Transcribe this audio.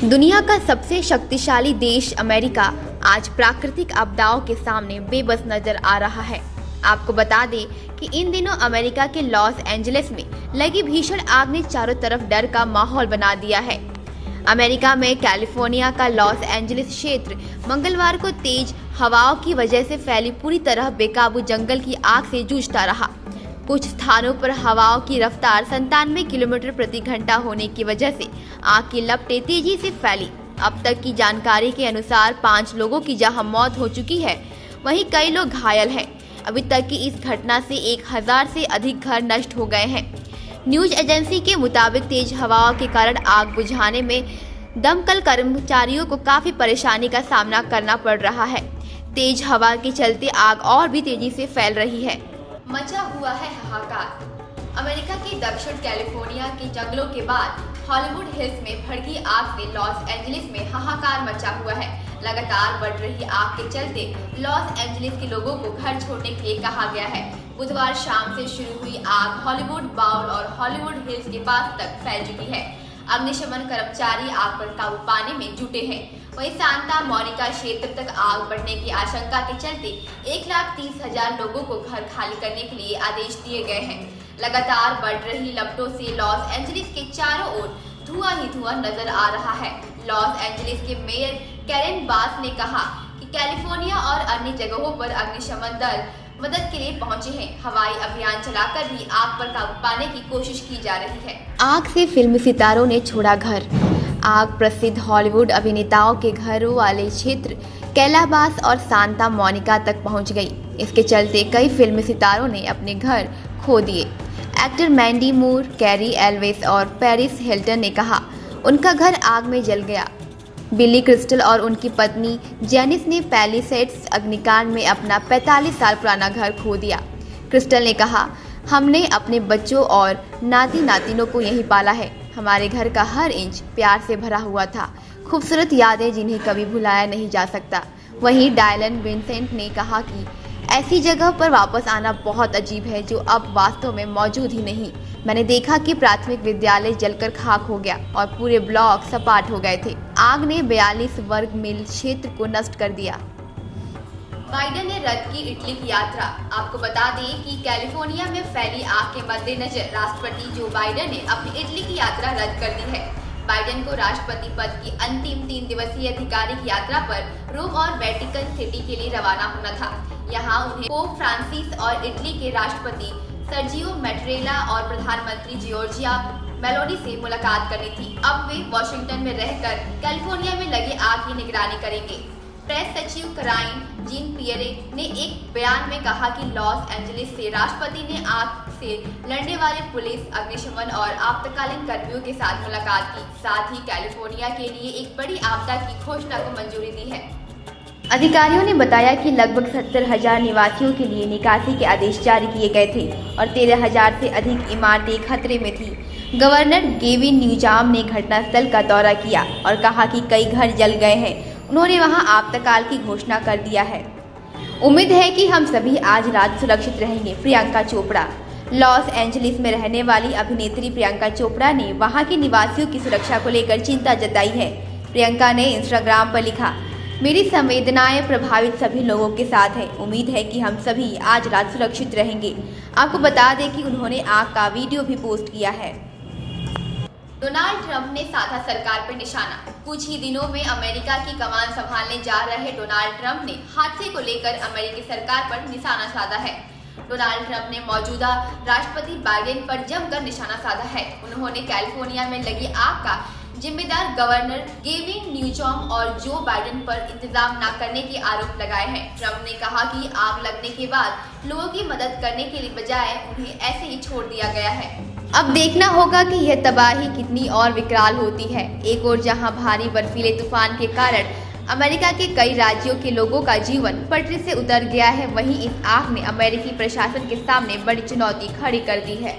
दुनिया का सबसे शक्तिशाली देश अमेरिका आज प्राकृतिक आपदाओं के सामने बेबस नजर आ रहा है। आपको बता दें कि इन दिनों अमेरिका के लॉस एंजलिस में लगी भीषण आग ने चारों तरफ डर का माहौल बना दिया है। अमेरिका में कैलिफोर्निया का लॉस एंजलिस क्षेत्र मंगलवार को तेज हवाओं की वजह से फैली पूरी तरह बेकाबू जंगल की आग से जूझता रहा। कुछ स्थानों पर हवाओं की रफ्तार 97 किलोमीटर प्रति घंटा होने की वजह से आग की लपटें तेजी से फैली। अब तक की जानकारी के अनुसार 5 लोगों की जहां मौत हो चुकी है, वहीं कई लोग घायल हैं। अभी तक की इस घटना से 1000 से अधिक घर नष्ट हो गए हैं। न्यूज एजेंसी के मुताबिक तेज हवाओं के कारण आग बुझाने में दमकल कर्मचारियों को काफी परेशानी का सामना करना पड़ रहा है। तेज हवा के चलते आग और भी तेजी से फैल रही है। मचा हुआ है हाहाकार। अमेरिका के दक्षिण कैलिफोर्निया के जंगलों के बाद हॉलीवुड हिल्स में भड़की आग से लॉस एंजलिस में हाहाकार मचा हुआ है। लगातार बढ़ रही आग के चलते लॉस एंजलिस के लोगों को घर छोड़ने के लिए कहा गया है। बुधवार शाम से शुरू हुई आग हॉलीवुड बाउल और हॉलीवुड हिल्स के पास तक फैल चुकी है। अग्निशमन कर्मचारी आग पर काबू पाने में जुटे हैं। वहीं सांता मोनिका क्षेत्र तक आग बढ़ने की आशंका के चलते 1,30,000 लोगों को घर खाली करने के लिए आदेश दिए गए हैं। लगातार बढ़ रही लपटों से लॉस एंजलिस के चारों ओर धुआं ही धुआं नजर आ रहा है। लॉस एंजलिस के मेयर कैरेन बास ने कहा कि कैलिफोर्निया और अन्य जगहों पर अग्निशमन दल मदद के लिए पहुंचे हैं। हवाई अभियान चलाकर भी आग पर काबू पाने की कोशिश की जा रही है। आग से फिल्मी सितारों ने छोड़ा घर। आग प्रसिद्ध हॉलीवुड अभिनेताओं के घरों वाले क्षेत्र कैलाबास और सांता मोनिका तक पहुंच गई। इसके चलते कई फिल्मी सितारों ने अपने घर खो दिए। एक्टर मैंडी मूर, कैरी एल्विस और पेरिस हिल्टन ने कहा उनका घर आग में जल गया। बिली क्रिस्टल और उनकी पत्नी जेनिस ने पैलिसेड्स अग्निकांड में अपना 45 साल पुराना घर खो दिया। क्रिस्टल ने कहा, हमने अपने बच्चों और नाती नातिनों को यहीं पाला है। हमारे घर का हर इंच प्यार से भरा हुआ था। खूबसूरत यादें जिन्हें कभी भुलाया नहीं जा सकता। वहीं डायलन विंसेंट ने कहा कि ऐसी जगह पर वापस आना बहुत अजीब है जो अब वास्तव में मौजूद ही नहीं। मैंने देखा कि प्राथमिक विद्यालय जलकर खाक हो गया और पूरे ब्लॉक सपाट हो गए थे। आग ने 42 वर्ग मील क्षेत्र को नष्ट कर दिया। बाइडेन ने रद्द की इटली की यात्रा। आपको बता दें कि कैलिफोर्निया में फैली आग के मद्देनजर राष्ट्रपति जो बाइडेन ने अपनी इटली की यात्रा रद्द कर दी है। बाइडेन को राष्ट्रपति पद की अंतिम 3 दिवसीय आधिकारिक यात्रा पर रोम और वेटिकन सिटी के लिए रवाना होना था। यहाँ उन्हें पोप फ्रांसिस और इटली के राष्ट्रपति सर्जियो मैट्रेला और प्रधानमंत्री जॉर्जिया मेलोनी से मुलाकात करनी थी। अब वे वॉशिंगटन में रहकर कैलिफोर्निया में लगी आग की निगरानी करेंगे। प्रेस सचिव कराइन जीन पियरे ने एक बयान में कहा कि लॉस एंजलिस से राष्ट्रपति ने आग से लड़ने वाले पुलिस, अग्निशमन और आपातकालीन कर्मियों के साथ मुलाकात की। साथ ही कैलिफोर्निया के लिए एक बड़ी आपदा की घोषणा को मंजूरी दी है। अधिकारियों ने बताया कि लगभग 70,000 निवासियों के लिए निकासी के आदेश जारी किए गए थे और 13,000 से अधिक इमारतें खतरे में थी। गवर्नर गेविन न्यूजाम ने घटनास्थल का दौरा किया और कहा कि कई घर जल गए हैं। उन्होंने वहां आपातकाल की घोषणा कर दिया है। उम्मीद है कि हम सभी आज रात सुरक्षित रहेंगे। प्रियंका चोपड़ा। लॉस एंजलिस में रहने वाली अभिनेत्री प्रियंका चोपड़ा ने वहां के निवासियों की सुरक्षा को लेकर चिंता जताई है। प्रियंका ने इंस्टाग्राम पर लिखा, मेरी संवेदनाएं प्रभावित सभी लोगों के साथ हैं। उम्मीद है कि हम सभी आज रात सुरक्षित रहेंगे। आपको बता दें कि उन्होंने आग का वीडियो भी पोस्ट किया है। डोनाल्ड ट्रंप ने साधा सरकार पर निशाना। कुछ ही दिनों में अमेरिका की कमान संभालने जा रहे डोनाल्ड ट्रंप ने हादसे को लेकर अमेरिकी सरकार पर निशाना साधा है। डोनाल्ड ट्रंप ने मौजूदा राष्ट्रपति बाइडेन पर जमकर निशाना साधा है। उन्होंने कैलिफोर्निया में लगी आग का जिम्मेदार गवर्नर गेविन न्यूजॉम और जो बाइडेन पर इंतजाम न करने के आरोप लगाए हैं। ट्रंप ने कहा कि आग लगने के बाद लोगों की मदद करने के बजाय उन्हें ऐसे ही छोड़ दिया गया है। अब देखना होगा कि यह तबाही कितनी और विकराल होती है। एक ओर जहां भारी बर्फीले तूफान के कारण अमेरिका के कई राज्यों के लोगों का जीवन पटरी से उतर गया है, वहीं इस आग ने अमेरिकी प्रशासन के सामने बड़ी चुनौती खड़ी कर दी है।